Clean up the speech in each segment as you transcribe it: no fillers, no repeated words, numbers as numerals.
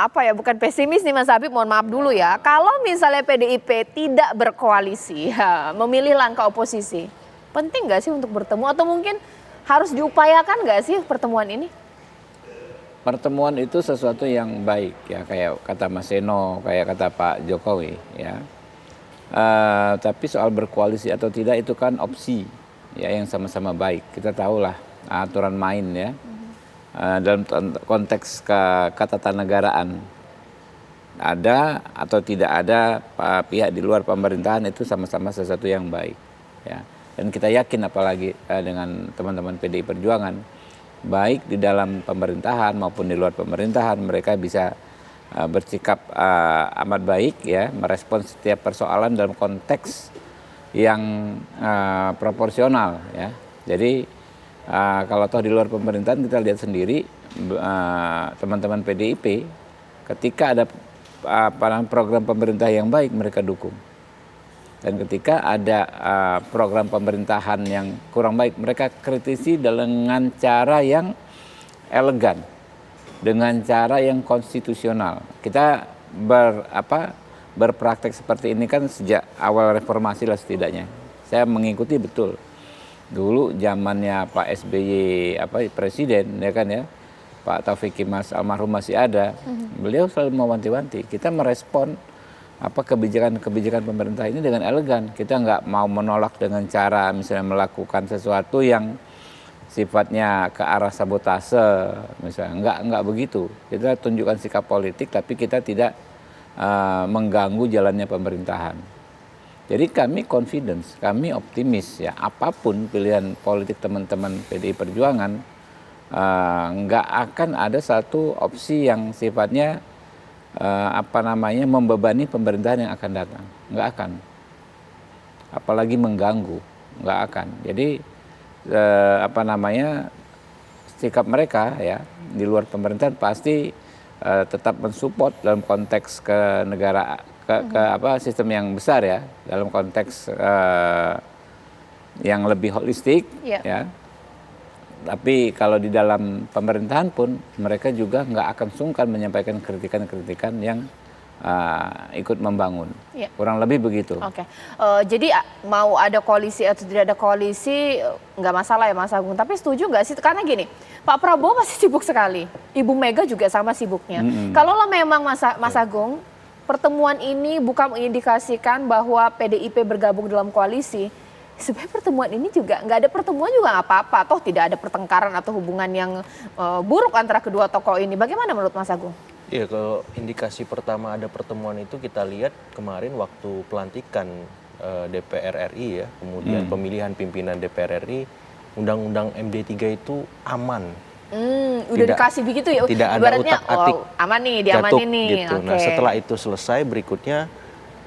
apa ya, bukan pesimis nih Mas Habib, mohon maaf dulu ya. Kalau misalnya PDIP tidak berkoalisi, ya, memilih langkah oposisi, penting nggak sih untuk bertemu atau mungkin harus diupayakan nggak sih pertemuan ini? Pertemuan itu sesuatu yang baik ya, kayak kata Mas Seno, kayak kata Pak Jokowi ya. Tapi soal berkoalisi atau tidak itu kan opsi ya yang sama-sama baik. Kita tahulah aturan main ya. Dalam konteks ketatanegaraan ada atau tidak ada pihak di luar pemerintahan itu sama-sama sesuatu yang baik ya. Dan kita yakin apalagi dengan teman-teman PDI Perjuangan, baik di dalam pemerintahan maupun di luar pemerintahan mereka bisa bersikap amat baik ya, merespons setiap persoalan dalam konteks yang proporsional ya. Jadi kalau toh di luar pemerintahan kita lihat sendiri teman-teman PDIP ketika ada program pemerintah yang baik mereka dukung. Dan ketika ada program pemerintahan yang kurang baik, mereka kritisi dengan cara yang elegan, dengan cara yang konstitusional. Kita berpraktek seperti ini kan sejak awal reformasi lah setidaknya. Saya mengikuti betul. Dulu zamannya Pak SBY presiden ya kan ya, Pak Taufik Kimas almarhum masih ada, beliau selalu mewanti-wanti. Kita merespon kebijakan-kebijakan pemerintah ini dengan elegan. Kita nggak mau menolak dengan cara misalnya melakukan sesuatu yang sifatnya ke arah sabotase misalnya. Nggak begitu. Kita tunjukkan sikap politik tapi kita tidak mengganggu jalannya pemerintahan. Jadi kami confidence, kami optimis ya, apapun pilihan politik teman-teman PDI Perjuangan nggak akan ada satu opsi yang sifatnya membebani pemerintahan yang akan datang, nggak akan, apalagi mengganggu, nggak akan. Jadi sikap mereka ya di luar pemerintahan pasti tetap mensupport dalam konteks sistem yang besar ya, dalam konteks yang lebih holistik ya. Tapi kalau di dalam pemerintahan pun mereka juga nggak akan sungkan menyampaikan kritikan-kritikan yang ikut membangun. Kurang lebih begitu. Oke. Jadi mau ada koalisi atau tidak ada koalisi nggak masalah ya Mas Agung. Tapi setuju nggak sih? Karena gini, Pak Prabowo pasti sibuk sekali. Ibu Mega juga sama sibuknya. Kalau memang Mas Agung, pertemuan ini bukan mengindikasikan bahwa PDIP bergabung dalam koalisi, sebenarnya pertemuan ini juga nggak ada pertemuan juga nggak apa-apa, toh tidak ada pertengkaran atau hubungan yang buruk antara kedua tokoh ini. Bagaimana menurut Mas Agung? Iya, kalau indikasi pertama ada pertemuan itu kita lihat kemarin waktu pelantikan DPR RI ya, kemudian pemilihan pimpinan DPR RI, Undang-Undang MD3 itu aman. Udah dikasih begitu ya? Tidak ada utak-atik, aman nih, diamanin nih. Gitu. Nah setelah itu selesai, berikutnya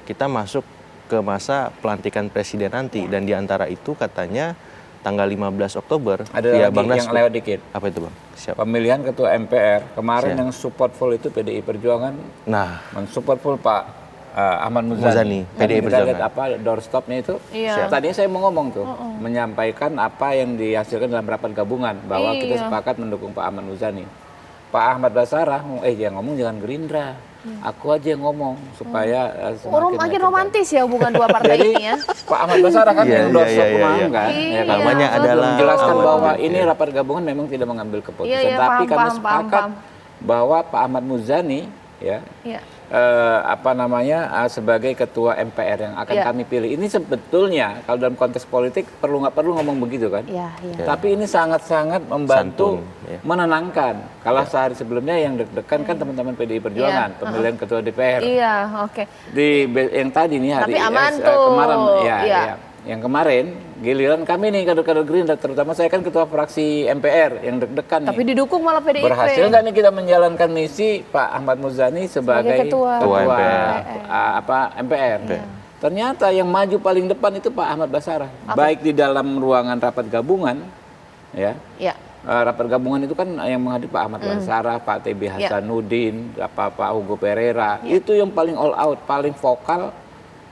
kita masuk ke masa pelantikan presiden nanti, dan diantara itu katanya tanggal 15 Oktober ada lagi Bang yang lewat dikit. Apa itu Bang? Siapa? Pemilihan ketua MPR kemarin yang support full itu PDI Perjuangan. Nah, mensupport full Pak Ahmad Muzani. PDI Perjuangan. Kita lihat doorstopnya itu. Tadinya saya mau ngomong tuh, menyampaikan apa yang dihasilkan dalam rapat gabungan bahwa kita sepakat mendukung Pak Ahmad Muzani. Pak Ahmad Basarah, jangan ngomong jangan Gerindra. Aku aja yang ngomong supaya makin romantis ya hubungan dua partai ini ya. Pak Ahmad Basarah kan yang doorstop kemarin kan. Namanya adalah menjelaskan bahwa ini rapat gabungan memang tidak mengambil keputusan, tapi kami sepakat bahwa Pak Ahmad Muzani ya. Sebagai ketua MPR yang akan kami pilih. Ini sebetulnya kalau dalam konteks politik nggak perlu ngomong begitu kan. Tapi ini sangat-sangat membantu menenangkan. Kalau sehari sebelumnya yang deg-degan kan teman-teman PDI Perjuangan, pemilihan ketua DPR. Di yang tadi nih hari aman tuh. Kemarin yang kemarin giliran kami nih kader-kader Gerindra, terutama saya kan ketua fraksi MPR yang deg-degan. Tapi didukung malah PDIP. Berhasil nggak nih kita menjalankan misi Pak Ahmad Muzani sebagai ketua MPR. Ternyata yang maju paling depan itu Pak Ahmad Basarah. Baik di dalam ruangan rapat gabungan, rapat gabungan itu kan yang menghadiri Pak Ahmad Basarah, Pak TB Hasanuddin, Pak Hugo Pereira. Itu yang paling all out, paling vokal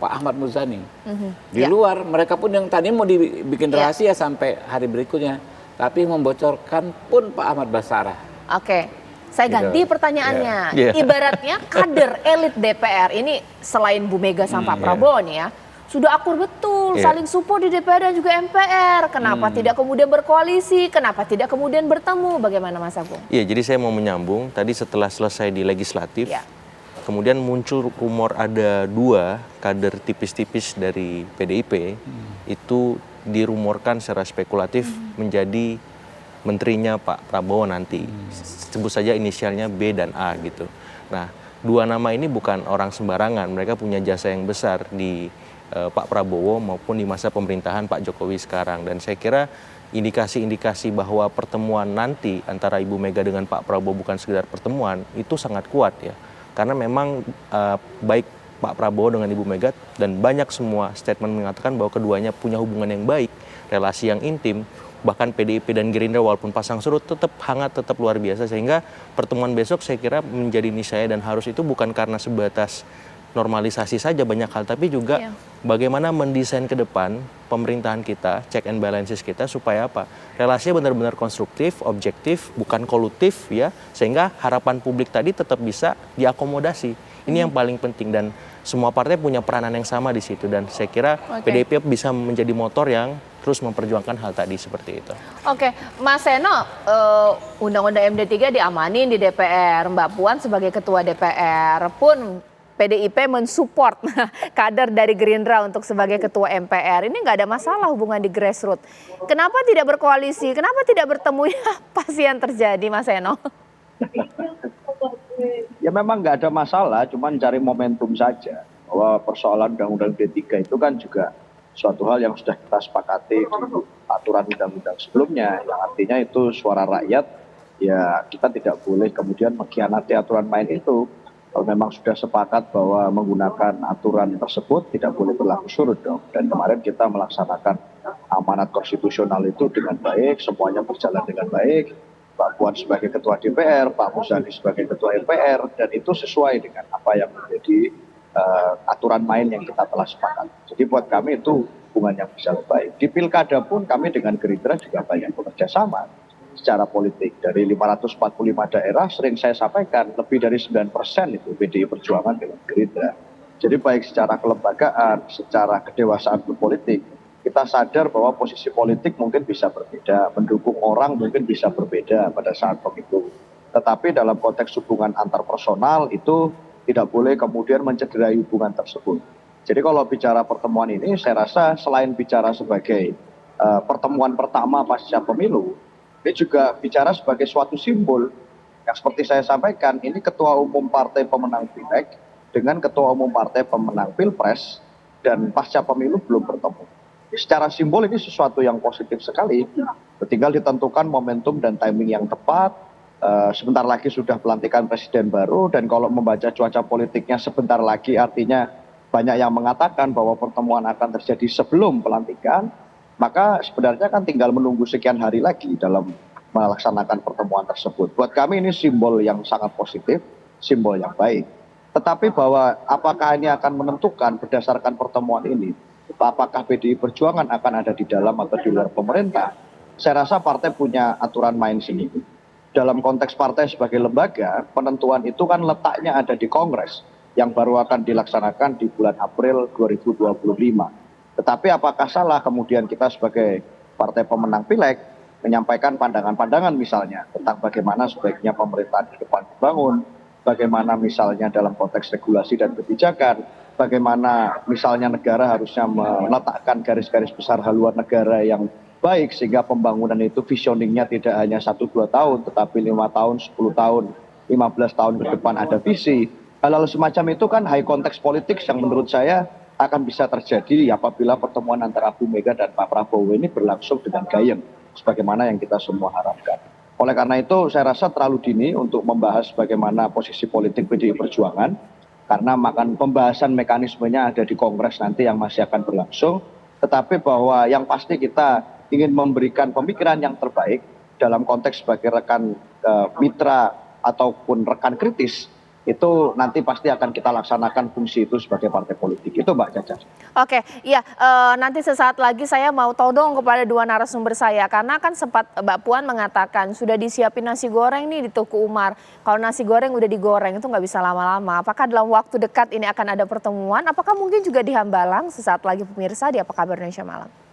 Pak Ahmad Muzani. Di luar mereka pun yang tadi mau dibikin rahasia sampai hari berikutnya, tapi membocorkan pun Pak Ahmad Basarah. Saya Gitu. ganti pertanyaannya. Iya. Ibaratnya kader elit DPR ini selain Bu Mega sama Pak Prabowo nih ya, sudah akur betul, Iya. saling support di DPR dan juga MPR. Kenapa tidak kemudian berkoalisi? Kenapa tidak kemudian bertemu? Bagaimana Mas Agung? Iya, jadi saya mau menyambung tadi setelah selesai di legislatif, Ya. kemudian muncul rumor ada 2 kader tipis-tipis dari PDIP itu dirumorkan secara spekulatif menjadi menterinya Pak Prabowo nanti. Sebut saja inisialnya B dan A gitu. Nah, 2 nama ini bukan orang sembarangan, mereka punya jasa yang besar di Pak Prabowo maupun di masa pemerintahan Pak Jokowi sekarang. Dan saya kira indikasi-indikasi bahwa pertemuan nanti antara Ibu Mega dengan Pak Prabowo bukan sekedar pertemuan, itu sangat kuat ya. Karena memang baik Pak Prabowo dengan Ibu Mega dan banyak semua statement mengatakan bahwa keduanya punya hubungan yang baik, relasi yang intim, bahkan PDIP dan Gerindra walaupun pasang surut tetap hangat, tetap luar biasa, sehingga pertemuan besok saya kira menjadi niscaya dan harus itu bukan karena sebatas normalisasi saja banyak hal, tapi juga bagaimana mendesain ke depan pemerintahan kita, check and balances kita supaya apa? Relasinya benar-benar konstruktif, objektif, bukan kolutif ya, sehingga harapan publik tadi tetap bisa diakomodasi. Ini yang paling penting dan semua partai punya peranan yang sama di situ dan saya kira PDIP bisa menjadi motor yang terus memperjuangkan hal tadi seperti itu. Oke, Mas Seno, Undang-Undang MD3 diamanin di DPR. Mbak Puan sebagai Ketua DPR pun PDIP mensupport kader dari Gerindra untuk sebagai Ketua MPR. Ini nggak ada masalah hubungan di grassroots. Kenapa tidak berkoalisi? Kenapa tidak bertemu? Apa sih yang terjadi, Mas Seno? Ya memang nggak ada masalah, cuman cari momentum saja. Bahwa persoalan Undang-Undang D3 itu kan juga suatu hal yang sudah kita sepakati di aturan undang-undang sebelumnya. Yang artinya itu suara rakyat, ya kita tidak boleh kemudian mengkhianati aturan main itu. Kalau memang sudah sepakat bahwa menggunakan aturan tersebut tidak boleh berlaku surut dong. Dan kemarin kita melaksanakan amanat konstitusional itu dengan baik, semuanya berjalan dengan baik. Pak Puan sebagai Ketua DPR, Pak Muzani sebagai Ketua MPR, dan itu sesuai dengan apa yang menjadi aturan main yang kita telah sepakat. Jadi buat kami itu hubungan yang bisa baik. Di pilkada pun kami dengan Gerindra juga banyak bekerja sama secara politik. Dari 545 daerah sering saya sampaikan lebih dari 9% itu PDI Perjuangan dengan Gerindra. Jadi baik secara kelembagaan, secara kedewasaan berpolitik, kita sadar bahwa posisi politik mungkin bisa berbeda, mendukung orang mungkin bisa berbeda pada saat pemilu. Tetapi dalam konteks hubungan antar personal itu tidak boleh kemudian mencederai hubungan tersebut. Jadi kalau bicara pertemuan ini, saya rasa selain bicara sebagai pertemuan pertama pasca pemilu, ini juga bicara sebagai suatu simbol yang seperti saya sampaikan, ini Ketua Umum Partai Pemenang Pileg dengan Ketua Umum Partai Pemenang Pilpres dan pasca pemilu belum bertemu. Secara simbol ini sesuatu yang positif sekali. Tinggal ditentukan momentum dan timing yang tepat. Sebentar lagi sudah pelantikan presiden baru dan kalau membaca cuaca politiknya sebentar lagi artinya banyak yang mengatakan bahwa pertemuan akan terjadi sebelum pelantikan. Maka sebenarnya kan tinggal menunggu sekian hari lagi dalam melaksanakan pertemuan tersebut. Buat kami ini simbol yang sangat positif, simbol yang baik. Tetapi bahwa apakah ini akan menentukan berdasarkan pertemuan ini, apakah PDI Perjuangan akan ada di dalam atau di luar pemerintah, saya rasa partai punya aturan main sendiri. Dalam konteks partai sebagai lembaga, penentuan itu kan letaknya ada di Kongres yang baru akan dilaksanakan di bulan April 2025. Tetapi apakah salah kemudian kita sebagai partai pemenang Pileg menyampaikan pandangan-pandangan misalnya tentang bagaimana sebaiknya pemerintahan ke depan dibangun, bagaimana misalnya dalam konteks regulasi dan kebijakan, bagaimana misalnya negara harusnya meletakkan garis-garis besar haluan negara yang baik sehingga pembangunan itu visioningnya tidak hanya 1-2 tahun tetapi 5 tahun, 10 tahun, 15 tahun ke depan ada visi. Hal-hal semacam itu kan high konteks politik yang menurut saya akan bisa terjadi apabila pertemuan antara Bu Mega dan Pak Prabowo ini berlangsung dengan gayeng sebagaimana yang kita semua harapkan. Oleh karena itu saya rasa terlalu dini untuk membahas bagaimana posisi politik PDI Perjuangan karena pembahasan mekanismenya ada di Kongres nanti yang masih akan berlangsung. Tetapi bahwa yang pasti kita ingin memberikan pemikiran yang terbaik dalam konteks sebagai rekan mitra ataupun rekan kritis itu nanti pasti akan kita laksanakan fungsi itu sebagai partai politik. Itu Mbak Caca. Oke, iya, nanti sesaat lagi saya mau todong kepada dua narasumber saya karena kan sempat Mbak Puan mengatakan sudah disiapin nasi goreng nih di Tuku Umar. Kalau nasi goreng udah digoreng itu nggak bisa lama-lama. Apakah dalam waktu dekat ini akan ada pertemuan? Apakah mungkin juga di Hambalang sesaat lagi pemirsa di Apa Kabar Indonesia Malam?